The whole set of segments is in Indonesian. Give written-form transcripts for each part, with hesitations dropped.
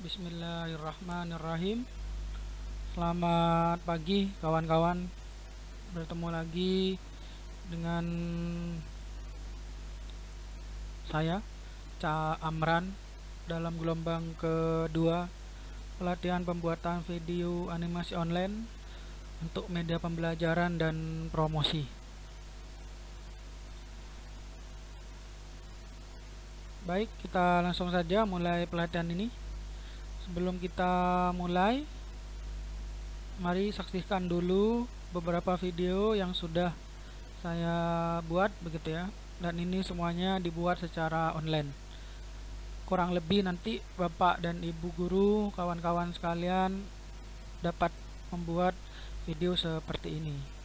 Bismillahirrahmanirrahim. Selamat pagi kawan-kawan. Bertemu lagi dengan saya, Ca Amran, dalam gelombang kedua pelatihan pembuatan video animasi online untuk media pembelajaran dan promosi. Baik, kita langsung saja mulai pelatihan ini. Sebelum kita mulai, mari saksikan dulu beberapa video yang sudah saya buat begitu ya. Dan ini semuanya dibuat secara online. Kurang lebih nanti Bapak dan Ibu guru, kawan-kawan sekalian dapat membuat video seperti ini.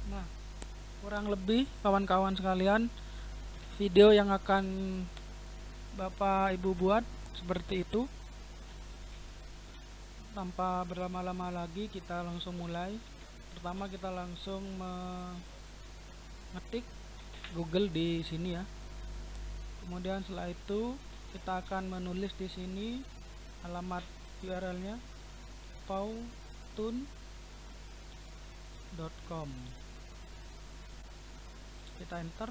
Nah, kurang lebih kawan-kawan sekalian, video yang akan Bapak Ibu buat seperti itu. Tanpa berlama-lama lagi, kita langsung mulai. Pertama kita langsung mengetik Google di sini ya. Kemudian setelah itu kita akan menulis di sini alamat URL-nya powtoon.com. Kita enter.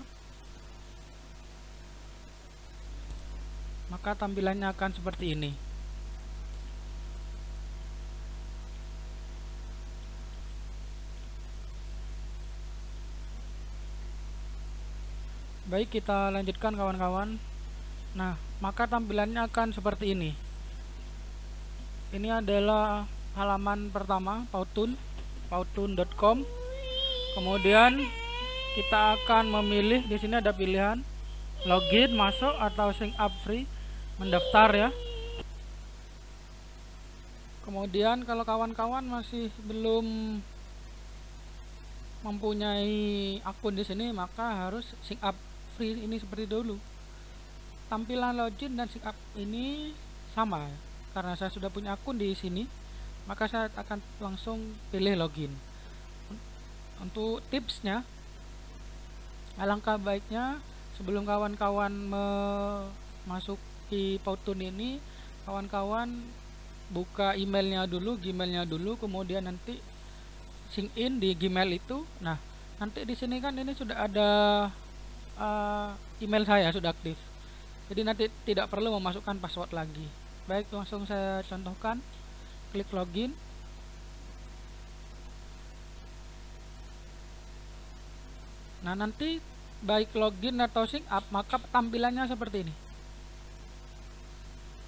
Maka tampilannya akan seperti ini. Baik, kita lanjutkan kawan-kawan. Nah, maka tampilannya akan seperti ini. Ini adalah halaman pertama, powtoon.com. Kemudian kita akan memilih, di sini ada pilihan login, masuk, atau sign up free, mendaftar ya. Kemudian kalau kawan-kawan masih belum mempunyai akun di sini, maka harus sign up free ini seperti dulu. Tampilan login dan sign up ini sama. Karena saya sudah punya akun di sini, maka saya akan langsung pilih login. Untuk tipsnya, alangkah baiknya sebelum kawan-kawan memasuki Powtoon ini, kawan-kawan buka emailnya dulu, Gmailnya dulu, kemudian nanti sign in di Gmail itu. Nah, nanti di sini kan ini sudah ada email saya sudah aktif. Jadi nanti tidak perlu memasukkan password lagi. Baik, langsung saya contohkan. Klik login. Nah, nanti baik login atau sign up, maka tampilannya seperti ini.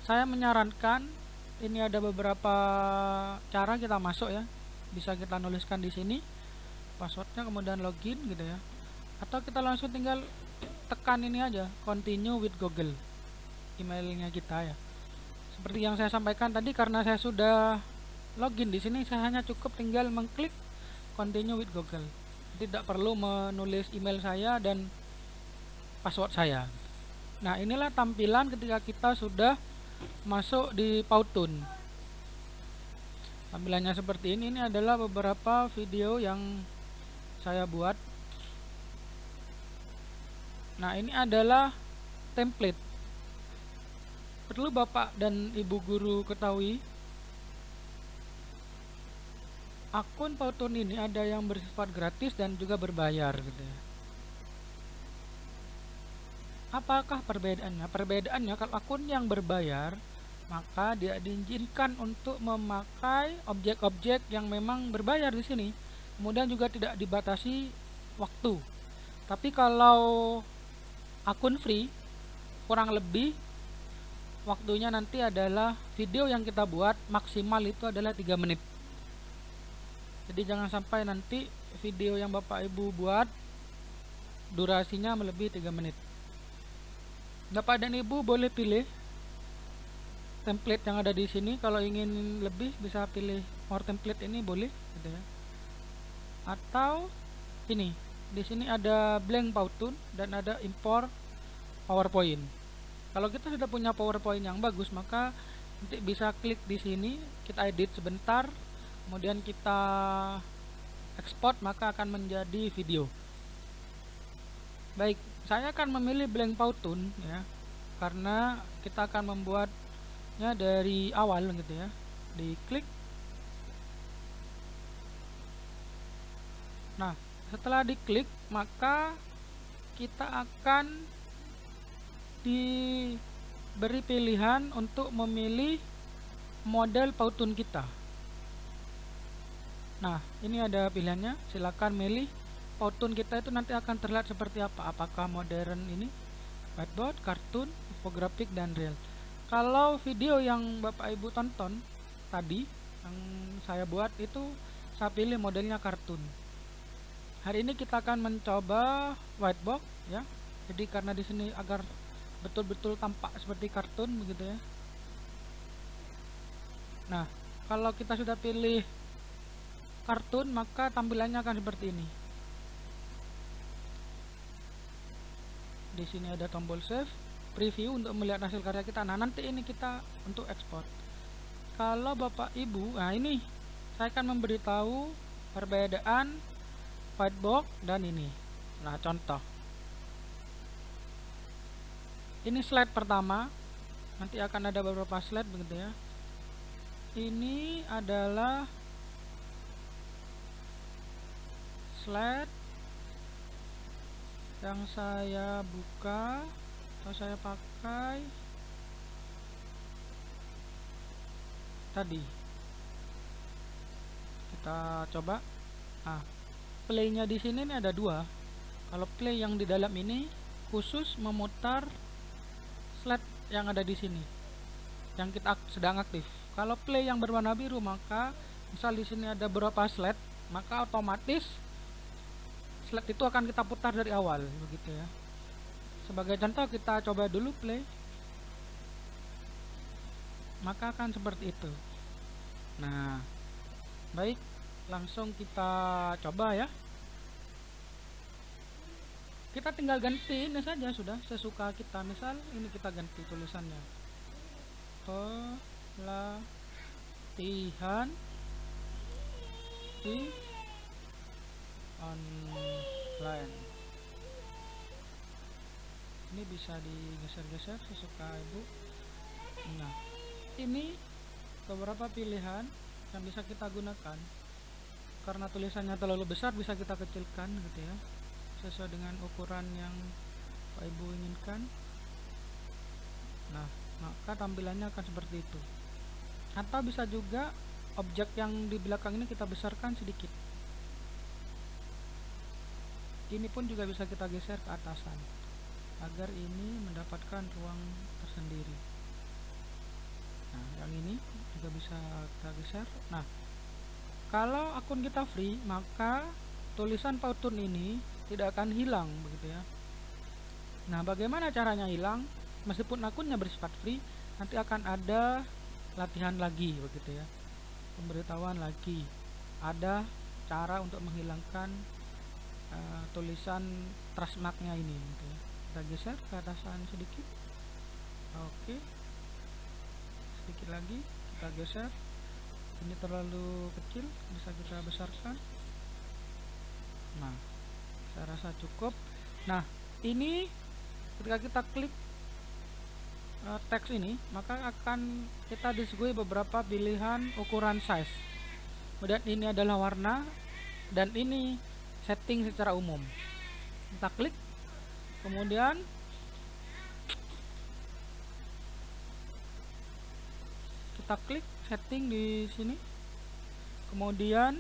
Saya menyarankan, ini ada beberapa cara kita masuk ya. Bisa kita nuliskan di sini passwordnya, kemudian login gitu ya. Atau kita langsung tinggal tekan ini aja, continue with Google, emailnya kita ya. Seperti yang saya sampaikan tadi, karena saya sudah login di sini, saya hanya cukup tinggal mengklik continue with Google. Tidak perlu menulis email saya dan password saya. Nah, inilah tampilan ketika kita sudah masuk di Powtoon. Tampilannya seperti ini. Ini adalah beberapa video yang saya buat. Nah, ini adalah template. Perlu Bapak dan Ibu guru ketahui, akun Powtoon ini ada yang bersifat gratis dan juga berbayar gitu ya. Apakah perbedaannya? Perbedaannya, kalau akun yang berbayar, maka dia diizinkan untuk memakai objek-objek yang memang berbayar di sini. Kemudian juga tidak dibatasi waktu. Tapi kalau akun free, kurang lebih waktunya nanti adalah video yang kita buat maksimal itu adalah 3 menit. Jadi jangan sampai nanti video yang Bapak Ibu buat durasinya melebihi 3 menit. Bapak dan Ibu boleh pilih template yang ada di sini. Kalau ingin lebih bisa pilih more template, ini boleh gitu ya. Atau ini, di sini ada blank Powtoon dan ada import PowerPoint. Kalau kita sudah punya PowerPoint yang bagus, maka nanti bisa klik di sini, kita edit sebentar, kemudian kita export, maka akan menjadi video. Baik, saya akan memilih blank Powtoon ya, karena kita akan membuatnya dari awal gitu ya. Diklik. Nah, setelah diklik, maka kita akan diberi pilihan untuk memilih model Powtoon kita. Nah, ini ada pilihannya, silakan milih. Powtoon kita itu nanti akan terlihat seperti apa, apakah modern ini, whiteboard, kartun, infografik, dan real. Kalau video yang Bapak Ibu tonton tadi yang saya buat itu, saya pilih modelnya kartun. Hari ini kita akan mencoba whiteboard ya. Jadi karena di sini agar betul-betul tampak seperti kartun begitu ya. Nah, kalau kita sudah pilih kartun, maka tampilannya akan seperti ini. Di sini ada tombol save, preview untuk melihat hasil karya kita. Nah, nanti ini kita untuk ekspor. Kalau Bapak Ibu, nah ini saya akan memberitahu perbedaan whiteboard dan ini. Nah, contoh. Ini slide pertama. Nanti akan ada beberapa slide begitu ya. Ini adalah slide yang saya buka atau saya pakai tadi. Kita coba. Nah, playnya di sini ada 2. Kalau play yang di dalam ini khusus memutar slide yang ada di sini yang kita sedang aktif. Kalau play yang berwarna biru, maka misal di sini ada beberapa slide, maka otomatis slide itu akan kita putar dari awal begitu ya. Sebagai contoh, kita coba dulu play, maka akan seperti itu. Nah, baik, langsung kita coba ya. Kita tinggal ganti ini saja, sudah sesuka kita. Misal ini kita ganti tulisannya, pelatihan di online. Ini bisa digeser-geser sesuka Ibu. Nah, ini beberapa pilihan yang bisa kita gunakan. Karena tulisannya terlalu besar, bisa kita kecilkan gitu ya, sesuai dengan ukuran yang Pak Ibu inginkan. Nah, maka tampilannya akan seperti itu. Atau bisa juga objek yang di belakang ini kita besarkan sedikit. Ini pun juga bisa kita geser ke atasan agar ini mendapatkan ruang tersendiri. Nah, yang ini juga bisa kita geser. Nah, kalau akun kita free, maka tulisan Powtoon ini tidak akan hilang begitu ya. Nah, bagaimana caranya hilang? Meskipun akunnya bersifat free, nanti akan ada latihan lagi begitu ya, pemberitahuan lagi, ada cara untuk menghilangkan tulisan trust marknya ini gitu ya. Kita geser ke atasan sedikit. Oke, sedikit lagi kita geser. Ini terlalu kecil, bisa kita besarkan. Nah, saya rasa cukup. Nah, ini ketika kita klik teks ini, maka akan kita disuguhi beberapa pilihan ukuran size. Kemudian ini adalah warna, dan ini setting secara umum. Kita klik, kemudian kita klik setting di sini. Kemudian,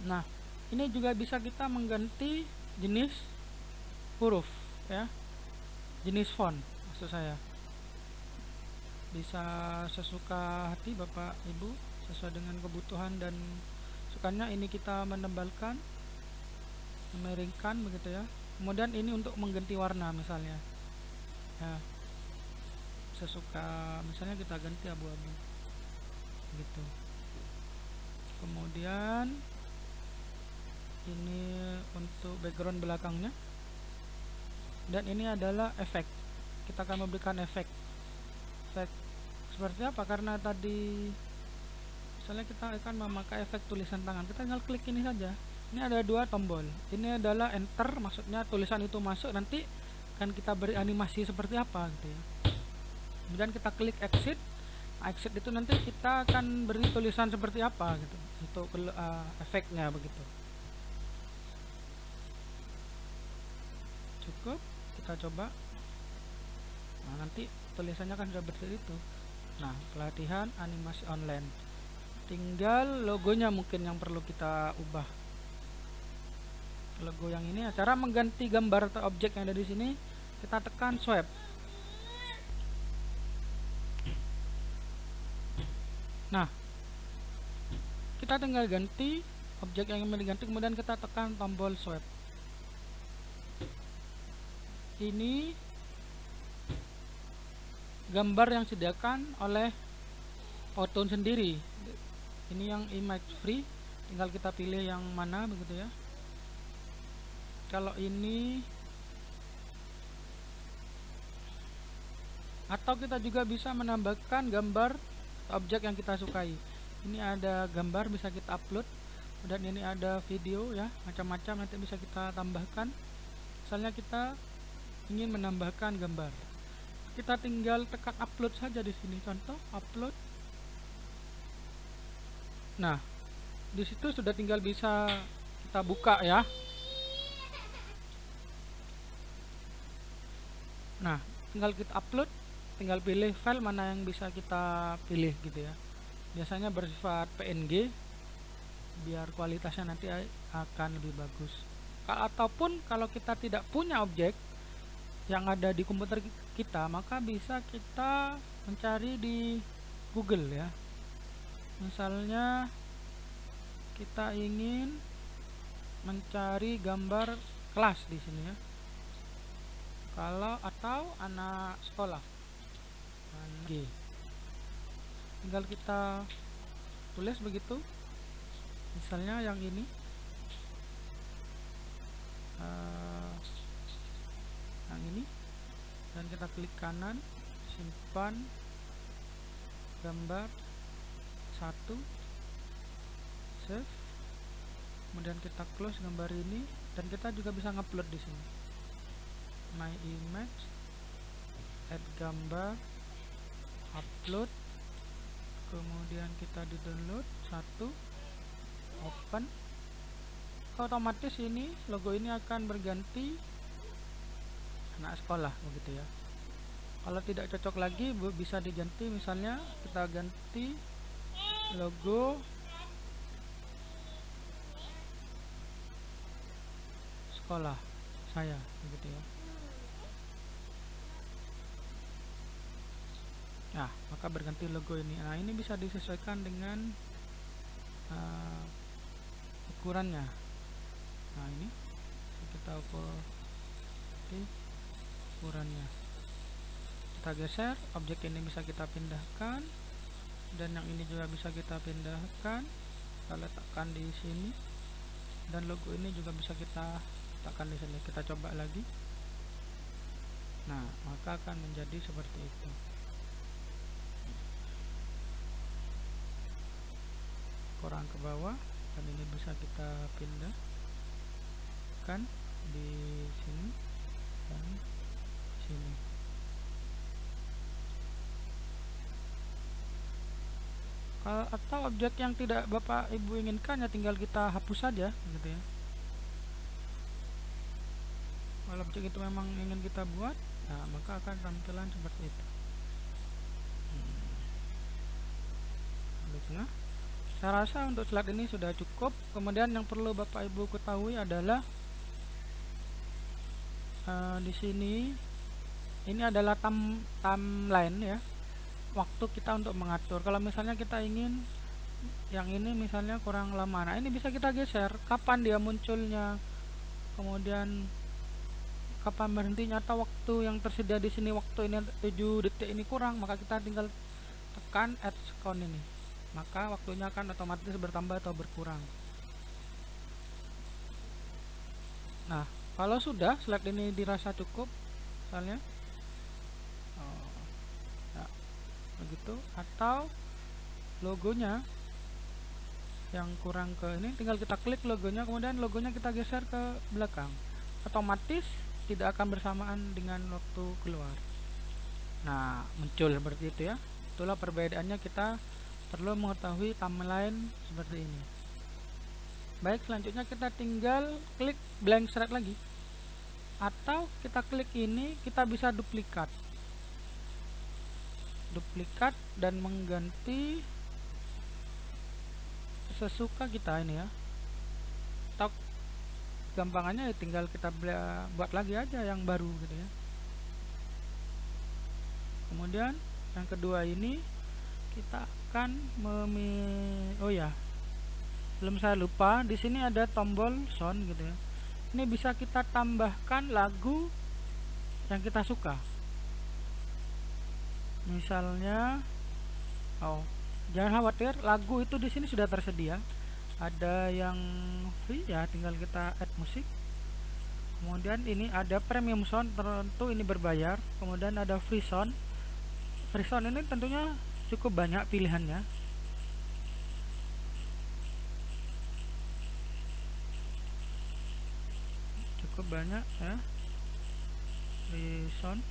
nah, ini juga bisa kita mengganti jenis huruf ya, jenis font maksud saya. Bisa sesuka hati Bapak Ibu, sesuai dengan kebutuhan dan sukanya. Ini kita menebalkan, memiringkan begitu ya. Kemudian ini untuk mengganti warna misalnya ya, sesuka, misalnya kita ganti abu-abu gitu. Kemudian ini untuk background belakangnya, dan ini adalah efek. Kita akan memberikan efek seperti apa, karena tadi misalnya kita akan memakai efek tulisan tangan, kita tinggal klik ini saja. Ini ada dua tombol, ini adalah enter, maksudnya tulisan itu masuk, nanti akan kita beri animasi seperti apa gitu ya. Kemudian kita klik exit. Exit itu nanti kita akan beri tulisan seperti apa gitu, untuk efeknya begitu. Cukup, kita coba. Nah, nanti tulisannya kan sudah seperti itu. Nah, pelatihan animasi online. Tinggal logonya mungkin yang perlu kita ubah. Logo yang ini, cara mengganti gambar atau objek yang ada di sini, kita tekan swipe. Nah, kita tinggal ganti objek yang ingin diganti, kemudian kita tekan tombol swipe. Ini gambar yang disediakan oleh Powtoon sendiri. Ini yang image free, tinggal kita pilih yang mana begitu ya. Kalau ini, atau kita juga bisa menambahkan gambar objek yang kita sukai. Ini ada gambar, bisa kita upload, dan ini ada video ya, macam-macam, nanti bisa kita tambahkan. Misalnya kita ingin menambahkan gambar, kita tinggal tekan upload saja di sini. Contoh upload. Nah, di situ sudah tinggal bisa kita buka ya. Nah, tinggal kita upload, tinggal pilih file mana yang bisa kita pilih gitu ya. Biasanya bersifat PNG, biar kualitasnya nanti akan lebih bagus. Ataupun kalau kita tidak punya objek yang ada di komputer kita, maka bisa kita mencari di Google ya. Misalnya kita ingin mencari gambar kelas di sini ya. Atau anak sekolah. G. Tinggal kita tulis begitu. Misalnya yang ini. Yang ini. Dan kita klik kanan, simpan gambar 1, save. Kemudian kita close gambar ini, dan kita juga bisa ngupload di sini. My image, add gambar, upload. Kemudian kita di download 1, open. Otomatis ini logo ini akan berganti anak sekolah begitu ya. Kalau tidak cocok lagi bisa diganti, misalnya kita ganti logo sekolah saya begitu ya. Nah, maka berganti logo ini. Nah, ini bisa disesuaikan dengan ukurannya. Nah, ini kita ukur ukurannya. Kita geser, objek ini bisa kita pindahkan, dan yang ini juga bisa kita pindahkan. kita letakkan di sini, dan logo ini juga bisa kita letakkan di sini. Kita coba lagi. Nah, maka akan menjadi seperti itu. Kurang ke bawah, dan ini bisa kita pindah kan di sini dan sini. Atau objek yang tidak Bapak Ibu inginkan ya tinggal kita hapus saja gitu ya. Kalau objek itu memang ingin kita buat, nah maka akan tampilan seperti itu. Nah, saya rasa untuk slide ini sudah cukup. Kemudian yang perlu Bapak Ibu ketahui adalah di sini ini adalah timeline ya, waktu kita untuk mengatur. Kalau misalnya kita ingin yang ini misalnya kurang lama, nah ini bisa kita geser kapan dia munculnya, kemudian kapan berhentinya, atau waktu yang tersedia di sini, waktu ini 7 detik ini kurang, maka kita tinggal tekan add count ini, maka waktunya akan otomatis bertambah atau berkurang. Nah, kalau sudah slide ini dirasa cukup misalnya ya, begitu, atau logonya yang kurang ke ini, tinggal kita klik logonya, kemudian logonya kita geser ke belakang, otomatis tidak akan bersamaan dengan waktu keluar. Nah, muncul seperti itu ya. Itulah perbedaannya, kita perlu mengetahui timeline seperti ini. Baik, selanjutnya kita tinggal klik blank slide lagi, atau kita klik ini, kita bisa duplikat dan mengganti sesuka kita ini ya. Atau gampangannya ya tinggal kita buat lagi aja yang baru gitu ya. Kemudian yang kedua ini kita akan oh ya, belum saya lupa, di sini ada tombol sound gitu ya. Ini bisa kita tambahkan lagu yang kita suka. Misalnya, jangan khawatir, lagu itu di sini sudah tersedia. Ada yang free ya, tinggal kita add musik. Kemudian ini ada premium sound, tentu ini berbayar. Kemudian ada free sound. Free sound ini tentunya cukup banyak pilihannya. Banyak ya di sound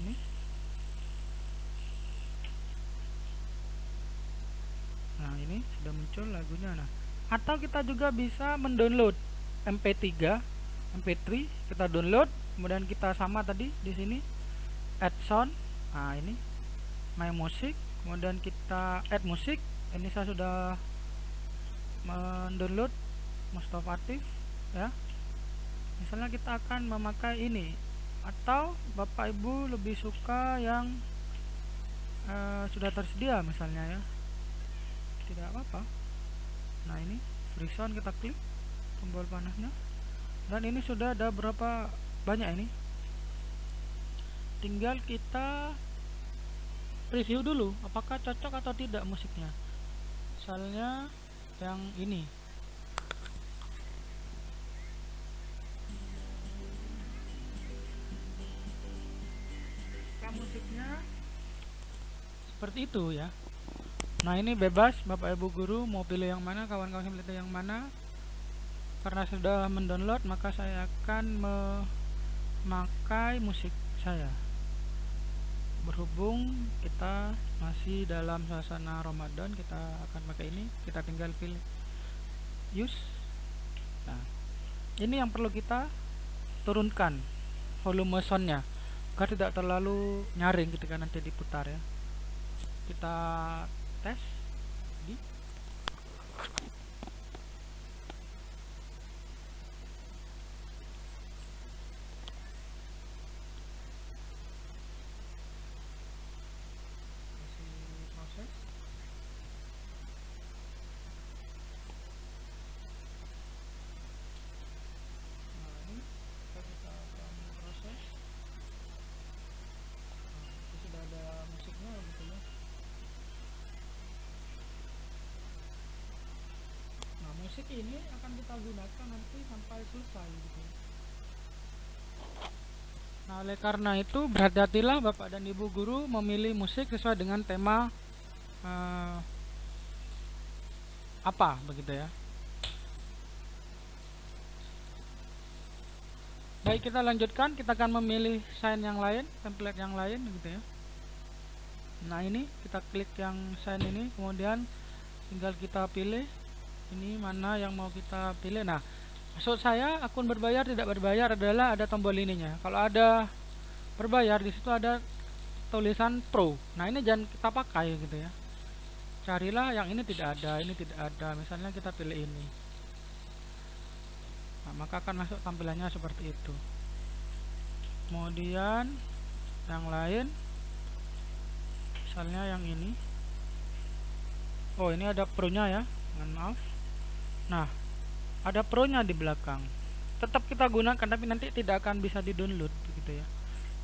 ini. Nah, ini sudah muncul lagunya. Nah, atau kita juga bisa mendownload MP3, MP3 kita download, kemudian kita sama tadi di sini add sound. Nah, ini my music, kemudian kita add musik. Ini saya sudah mendownload Mustafa Atif ya. Misalnya kita akan memakai ini, atau Bapak Ibu lebih suka yang sudah tersedia misalnya ya, tidak apa-apa. Nah, ini free sound, kita klik tombol panahnya, dan ini sudah ada berapa banyak ini. Tinggal kita review dulu apakah cocok atau tidak musiknya. Misalnya yang ini, musiknya seperti itu ya. Nah, ini bebas Bapak Ibu guru mau pilih yang mana, kawan-kawan pilih yang mana. Karena sudah mendownload, maka saya akan memakai musik saya. Berhubung kita masih dalam suasana Ramadan, kita akan pakai ini. Kita tinggal pilih use. Nah, ini yang perlu kita turunkan volume soundnya agar tidak terlalu nyaring ketika nanti diputar ya. Kita tes di proses. Nah, ini kita akan proses. Sudah ada musiknya gitu ya. musik ini akan kita gunakan nanti sampai selesai gitu. Nah, oleh karena itu berhati-hatilah Bapak dan Ibu guru memilih musik sesuai dengan tema apa begitu ya. Baik, kita lanjutkan. Kita akan memilih sign yang lain, template yang lain gitu ya. Nah, ini kita klik yang sign ini, kemudian tinggal kita pilih ini mana yang mau kita pilih. Nah, maksud saya akun berbayar tidak berbayar adalah ada tombol ininya. Kalau ada berbayar di situ ada tulisan pro. Nah, ini jangan kita pakai gitu ya. Carilah yang ini tidak ada, ini tidak ada. Misalnya kita pilih ini. Nah, maka akan masuk tampilannya seperti itu. Kemudian yang lain, misalnya yang ini. Oh, ini ada pro-nya ya. Mohon maaf. Nah, ada pro-nya di belakang. Tetap kita gunakan tapi nanti tidak akan bisa di-download begitu ya.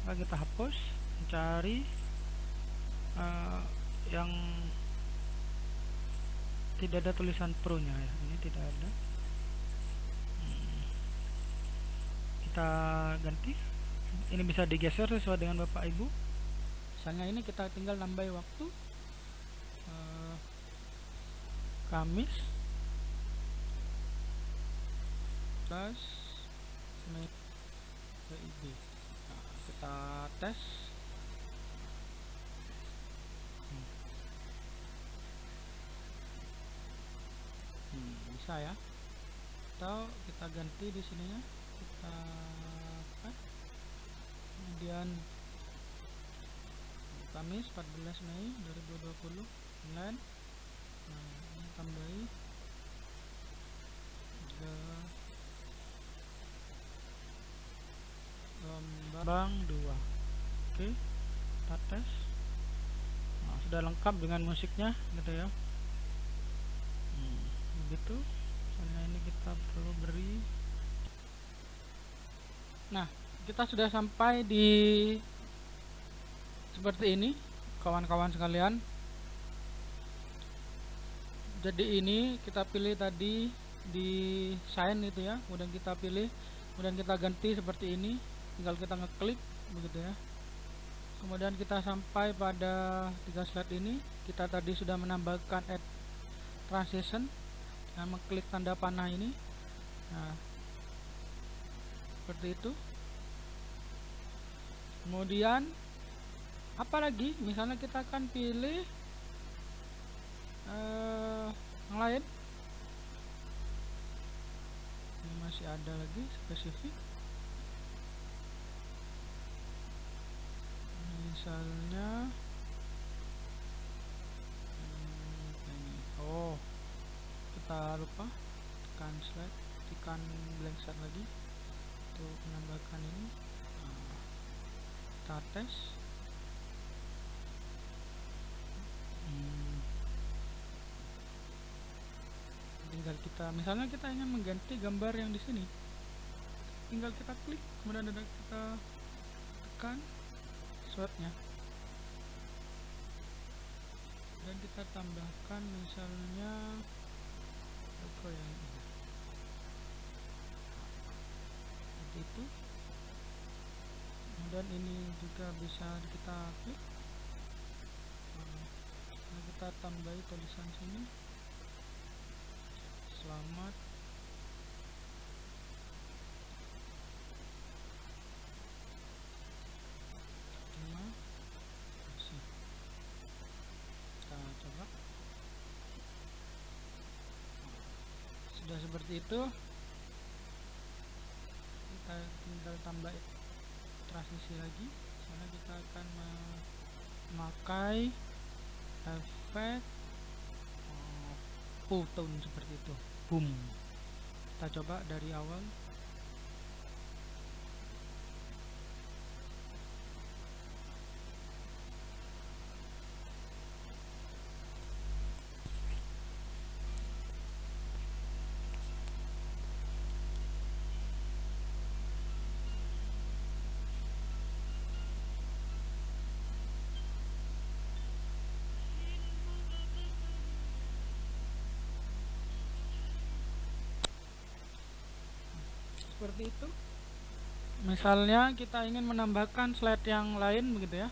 Maka kita hapus, mencari yang tidak ada tulisan pro-nya ya. Ini tidak ada. Kita ganti. Ini bisa digeser sesuai dengan Bapak Ibu. Misalnya ini kita tinggal nambah waktu Kamis plus PIB. Nah, kita tes. Bisa ya. Atau kita ganti di sininya. Kita kemudian Kamis 14 Mei 2020 online. Nah, ini tambahi Bang 2. Oke, kita tes. Nah, sudah lengkap dengan musiknya gitu ya. Begitu. Soalnya ini kita perlu beri. Nah, kita sudah sampai di seperti ini kawan-kawan sekalian. Jadi ini kita pilih tadi di sign itu ya, kemudian kita pilih, kemudian kita ganti seperti ini, tinggal kita ngeklik begitu ya. Kemudian kita sampai pada 3 slide ini. Kita tadi sudah menambahkan add transition dengan mengklik tanda panah ini. Nah, seperti itu. Kemudian apalagi, misalnya kita akan pilih yang lain. Ini masih ada lagi spesifik. Misalnya ini. Oh, kita lupa tekan slide, tekan blank slide lagi untuk menambahkan ini. Nah, kita tes. Tinggal kita, misalnya kita ingin mengganti gambar yang di sini, tinggal kita klik, kemudian ada kita tekan slide-nya dan kita tambahkan misalnya logo yang ini seperti itu. Kemudian ini juga bisa kita klik. Nah, kita tambahi tulisan sini, selamat terima kasih. Kita coba. Sudah seperti itu. Kita tinggal tambah transisi lagi. Misalnya kita akan memakai efek tone seperti itu. Boom. Kita coba dari awal. seperti itu. Misalnya kita ingin menambahkan slide yang lain begitu ya,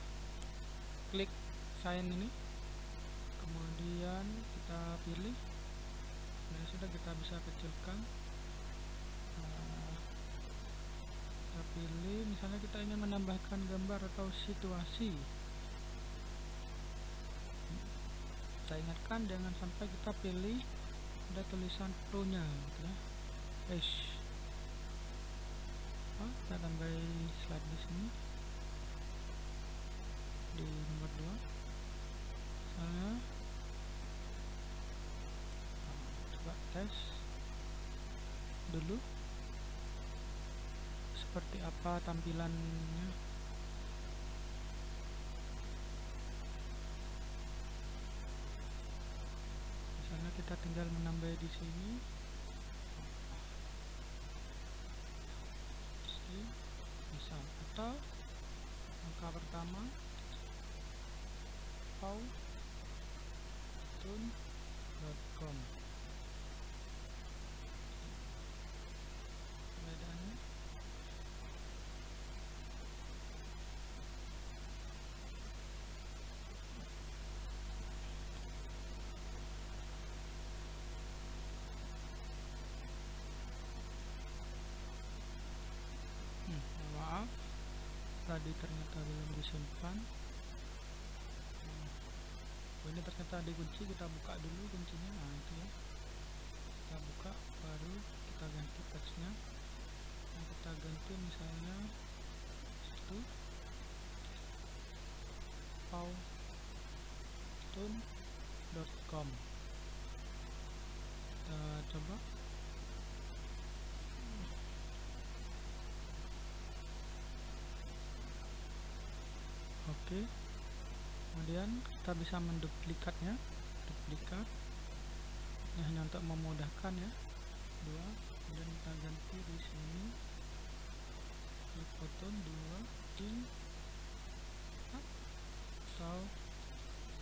klik sign ini, kemudian kita pilih. Nah, sudah kita bisa kecilkan. Kita pilih, misalnya kita ingin menambahkan gambar atau situasi. Saya ingatkan jangan sampai kita pilih ada tulisan pro-nya gitu ya. Kita tambah slide di sini di nomor 2 misalnya. Coba tes dulu seperti apa tampilannya. Misalnya kita tinggal menambah di sini. Bisa, atau langkah pertama powtoon.com. Perbedaannya maaf, tadi ternyata belum disimpan. Ini ternyata dikunci, kita buka dulu kuncinya. Nah, itu ya, kita buka, baru kita ganti teksnya. Nah, kita ganti misalnya itu powtoon.com. Kita coba. Oke, kemudian kita bisa menduplikatnya. Duplikat ini hanya untuk memudahkan ya. 2, kemudian kita ganti di sini Powtoon 2 in atau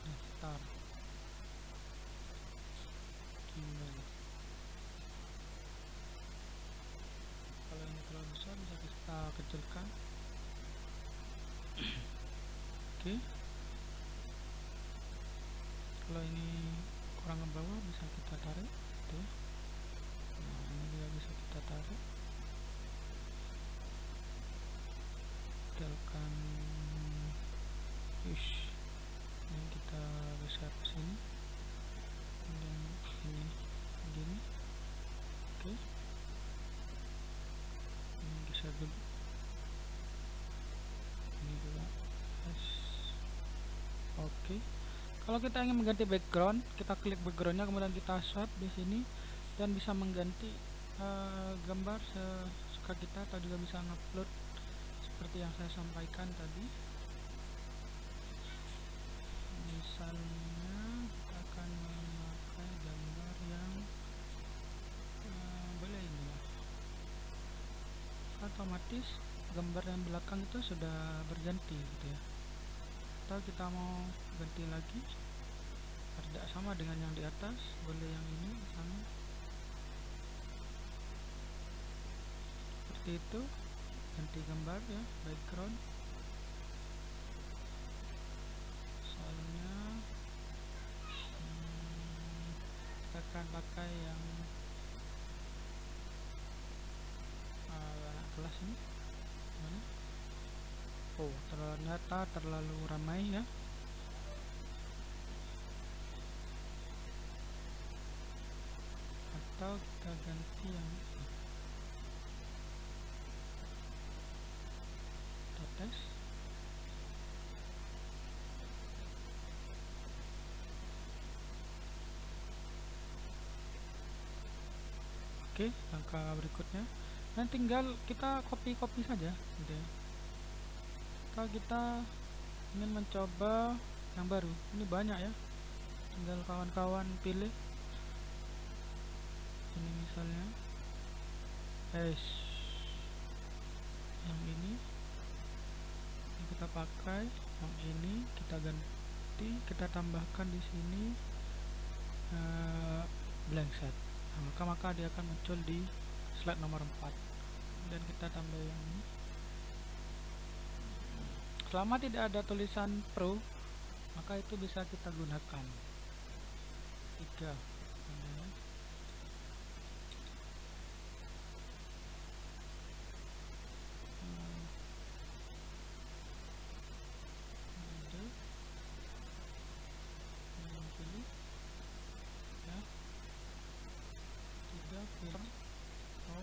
daftar email. Kalau ini terlalu besar bisa kita kecilkan. Oke. Kalau ini kurang ke bawah bisa kita tarik tuh. Nah, ini juga bisa kita tarik. Kecilkan. Ini kita besar ke sini. Dan ini begini. Oke. Ini geser dulu. Ini juga. Oke. Kalau kita ingin mengganti background, kita klik backgroundnya, kemudian kita swipe di sini dan bisa mengganti gambar sesuka kita, atau juga bisa ngupload seperti yang saya sampaikan tadi. Misalnya kita akan memakai gambar yang boleh ini ya. Otomatis gambar yang belakang itu sudah berganti gitu ya. Atau kita mau ganti lagi tidak sama dengan yang di atas, boleh yang ini misalnya seperti itu. Ganti gambar ya, background. Soalnya kita akan pakai yang anak kelas ini. Mana? Oh, ternyata terlalu ramai ya. Atau kita ganti yang tes. Oke, langkah berikutnya, dan tinggal kita copy saja gitu ya. Kalau kita ingin mencoba yang baru, ini banyak ya, tinggal kawan-kawan pilih. Ini misalnya yang ini kita pakai, yang ini kita ganti, kita tambahkan di sini blank set. Nah, maka dia akan muncul di slide nomor 4. dan kita tambah yang ini. Selama tidak ada tulisan Pro, maka itu bisa kita gunakan. 3 pilih ya, 3 filter atau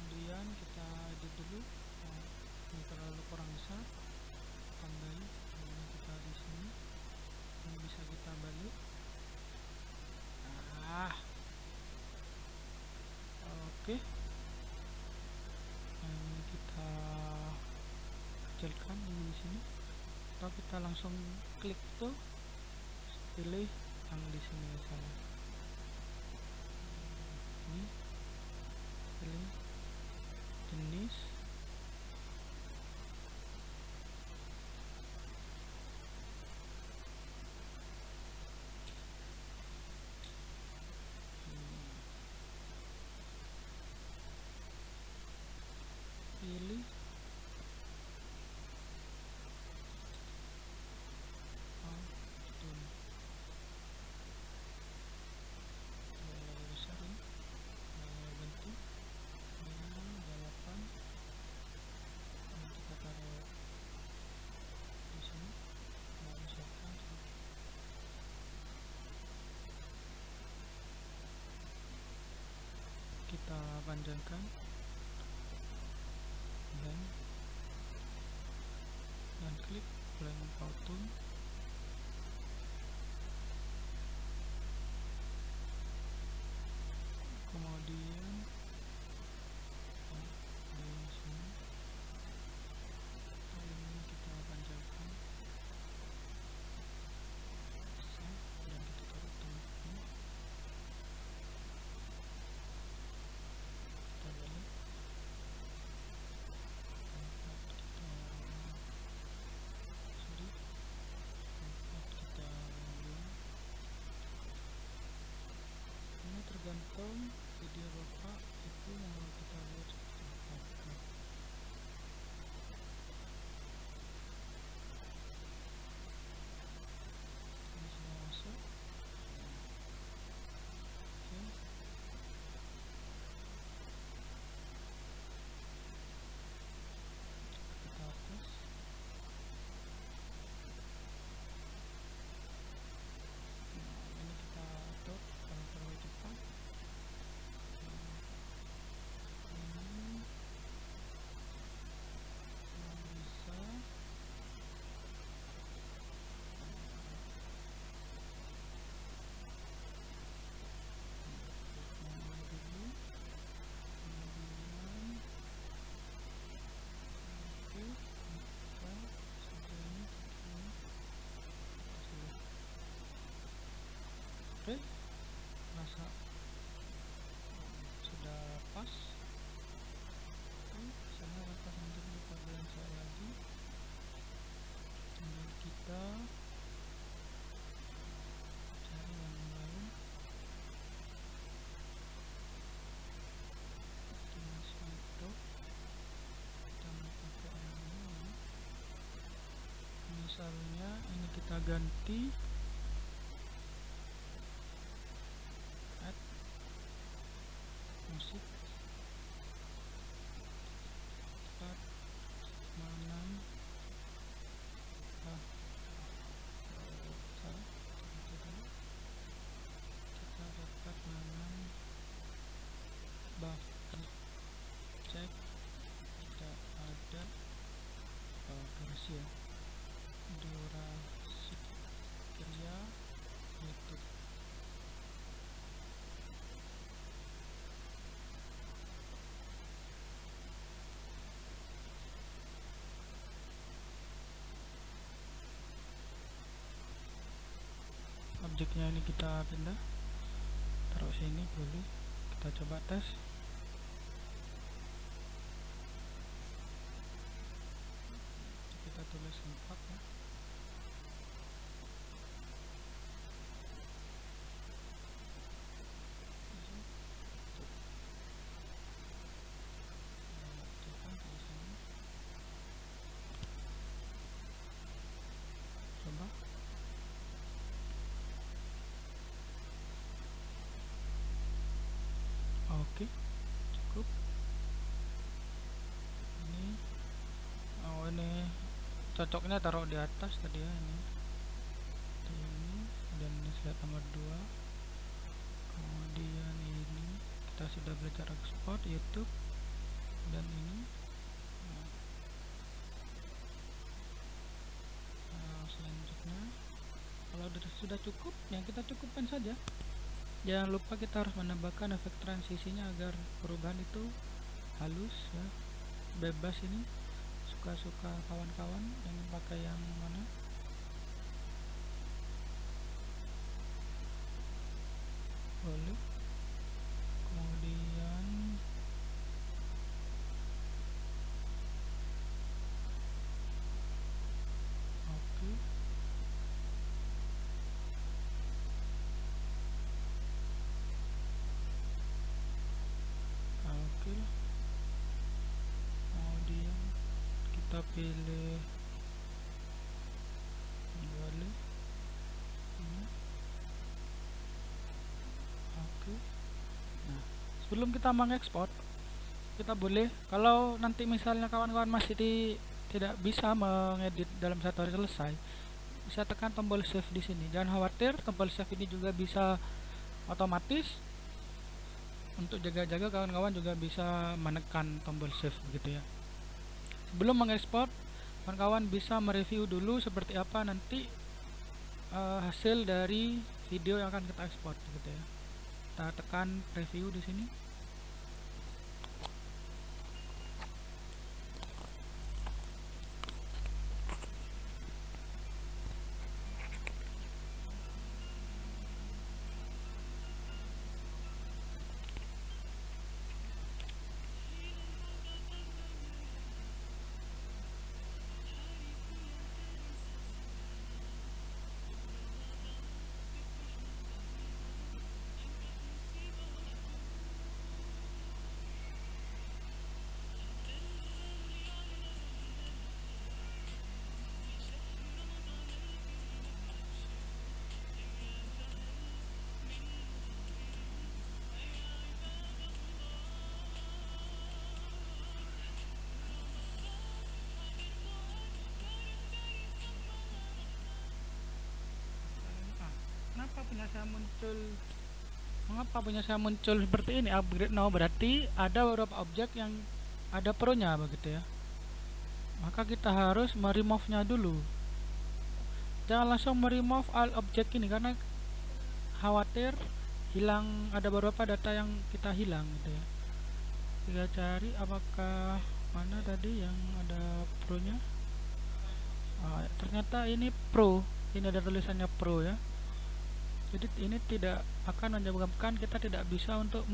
kemudian kita edit dulu. Ini terlalu kurang besar, tambahin. Kemudian kita di sini ini bisa kita balik. Oke. Ini kita kecilkan di sini, atau kita langsung klik tuh, pilih yang di sini misalnya. Ini pilih jenis, pilih besar ini, bentuk 8, kita taruh di sini, misalkan kita panjangkan dan klik blend auto. Kemudian di sini ini kita panjangkan dan kita taruh tengah ini. Kita balik, kita buang. Ini tergantung video bapak itu mau kita buat seperti apa. Ini sudah masuk. Oke. Kita hapus. Ini kita atur kalau terlalu cepat. Oke, rasa sudah pas. Sana lepas nanti kita belanja lagi. Kemudian kita cari yang lain. Masuk itu kita pakai yang ini. Misalnya ini kita ganti musik, tempat mana kita dapat mana bahkan cek tidak ada versi ya, durasi kerja YouTube. Objeknya ini kita pindah, taruh sini dulu, kita coba tes. Kita tulis 4 ya. Oke, cukup. Ini, oh ini cocoknya taruh di atas tadi ya, ini dan ini slide nomor 2. Kemudian ini kita sudah belajar ekspor YouTube, dan ini selanjutnya kalau sudah cukup ya kita cukupkan saja. Jangan lupa kita harus menambahkan efek transisinya agar perubahan itu halus ya, bebas. Ini suka-suka kawan-kawan dengan pakai yang mana. Boleh. Kemudian oke. Oke lah. Kemudian kita pilih boleh ini. Oke. Nah, sebelum kita mengekspor, kita boleh, kalau nanti misalnya kawan-kawan masih tidak bisa mengedit dalam satu hari selesai, bisa tekan tombol save di sini. Jangan khawatir, tombol save ini juga bisa otomatis. Untuk jaga-jaga kawan-kawan juga bisa menekan tombol save begitu ya. Sebelum mengekspor, kawan-kawan bisa mereview dulu seperti apa nanti hasil dari video yang akan kita ekspor gitu ya. Kita tekan preview di sini. Mengapa punya saya muncul seperti ini? Upgrade now, berarti ada beberapa objek yang ada pro-nya begitu ya. Maka kita harus meremove-nya dulu. Jangan langsung meremove all objek ini karena khawatir hilang, ada beberapa data yang kita hilang gitu ya. Kita cari apakah mana tadi yang ada pro-nya. Ternyata ini pro, ini ada tulisannya pro ya. Jadi ini tidak akan menyebabkan kita tidak bisa untuk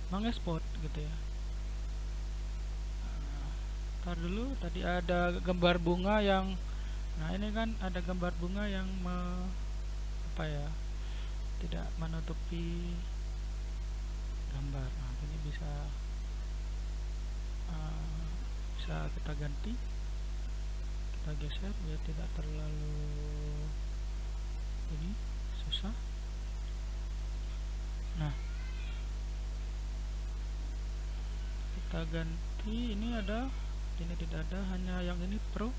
mengekspor gitu ya. Ntar dulu, tadi ada gambar bunga yang, nah ini kan ada gambar bunga yang tidak menutupi gambar. Nah ini bisa kita ganti, kita geser biar tidak terlalu ini susah. Nah kita ganti, ini ada, ini tidak ada, hanya yang ini pro.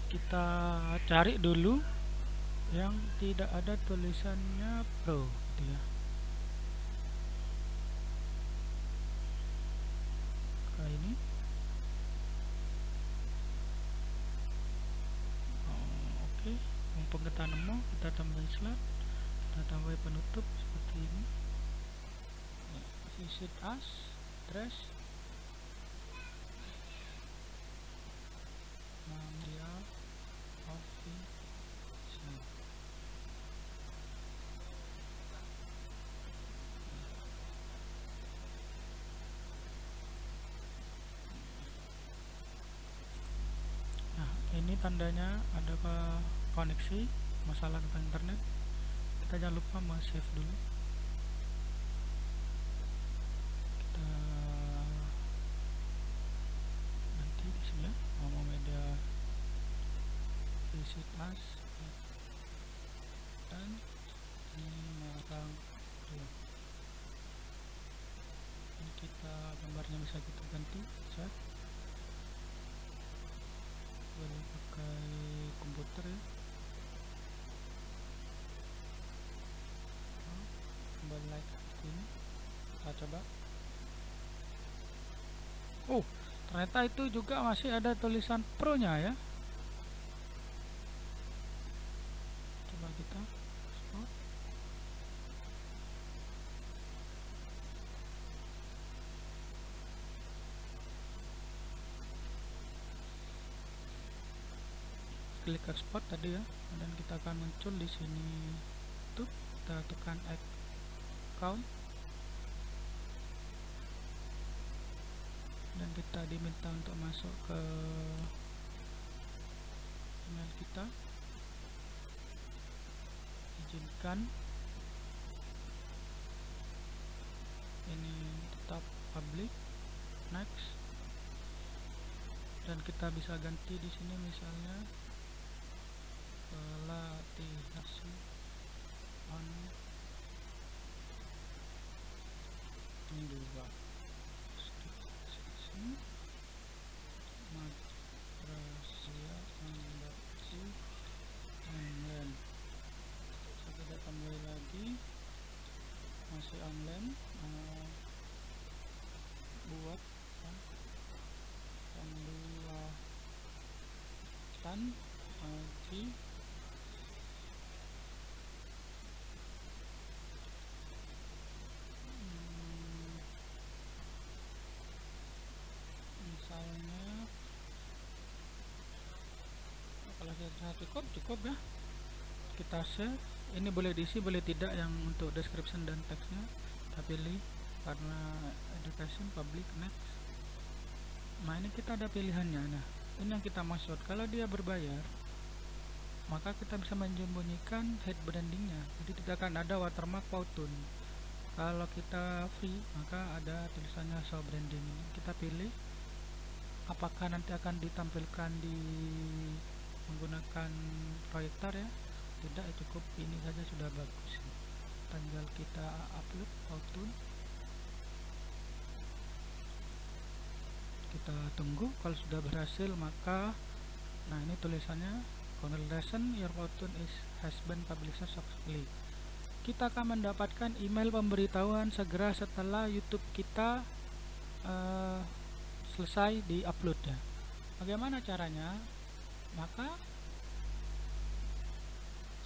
Kita cari dulu yang tidak ada tulisannya pro gitu ya. Kayak ini. Oke. Mumpung kita nemu, kita tambahin slide, kita tambahin penutup seperti ini. Visit us, address, dia official. Nah ini tandanya ada koneksi, masalah tentang internet. Kita jangan lupa save dulu. Kita nanti di sini ya, mau media visit us, dan ini orang gambarnya bisa kita ganti, bisa boleh pakai komputer ya. Kembali lagi seperti ini, kita coba. Oh, ternyata itu juga masih ada tulisan Pro nya ya. Coba kita stop. Klik export tadi ya, dan kita akan muncul di sini. Tuh, kita tekan account dan kita diminta untuk masuk ke email kita. Izinkan, ini tetap public, next, dan kita bisa ganti di sini misalnya pelatihan on ini juga madrasah online. Saya tidak kembali lagi, masih online. Buat pembuatan haji misalnya, kalau saya cukup ya, kita save. Ini boleh diisi boleh tidak, yang untuk description dan teksnya kita pilih karena education public, next. Nah, ini kita ada pilihannya. Nah, ini yang kita maksud. Kalau dia berbayar, maka kita bisa menyembunyikan head brandingnya, jadi tidak akan ada watermark Powtoon. Kalau kita free, maka ada tulisannya show branding. Ini kita pilih apakah nanti akan ditampilkan di menggunakan proyektor ya. Tidak, cukup ini saja sudah bagus. Tinggal kita upload Powtoon, kita tunggu. Kalau sudah berhasil, maka nah ini tulisannya congratulations, your Powtoon has been published successfully. Kita akan mendapatkan email pemberitahuan segera setelah YouTube kita selesai di upload ya. Bagaimana caranya? Maka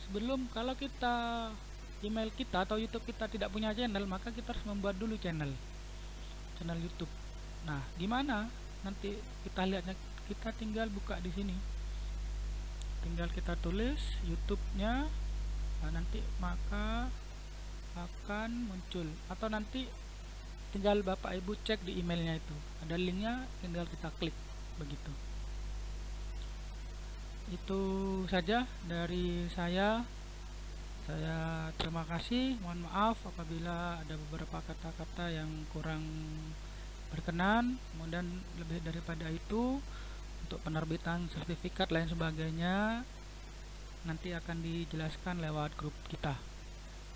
sebelum, kalau kita email kita atau YouTube kita tidak punya channel, maka kita harus membuat dulu channel YouTube. Nah, gimana nanti kita lihatnya? Kita tinggal buka di sini, tinggal kita tulis YouTube-nya. Nah, nanti maka akan muncul, atau nanti tinggal Bapak Ibu cek di emailnya, itu ada linknya, tinggal kita klik begitu. Itu saja dari saya terima kasih. Mohon maaf apabila ada beberapa kata-kata yang kurang berkenan. Kemudian lebih daripada itu, untuk penerbitan sertifikat lain sebagainya nanti akan dijelaskan lewat grup kita.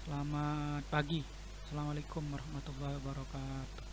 Selamat pagi. Assalamualaikum warahmatullahi wabarakatuh.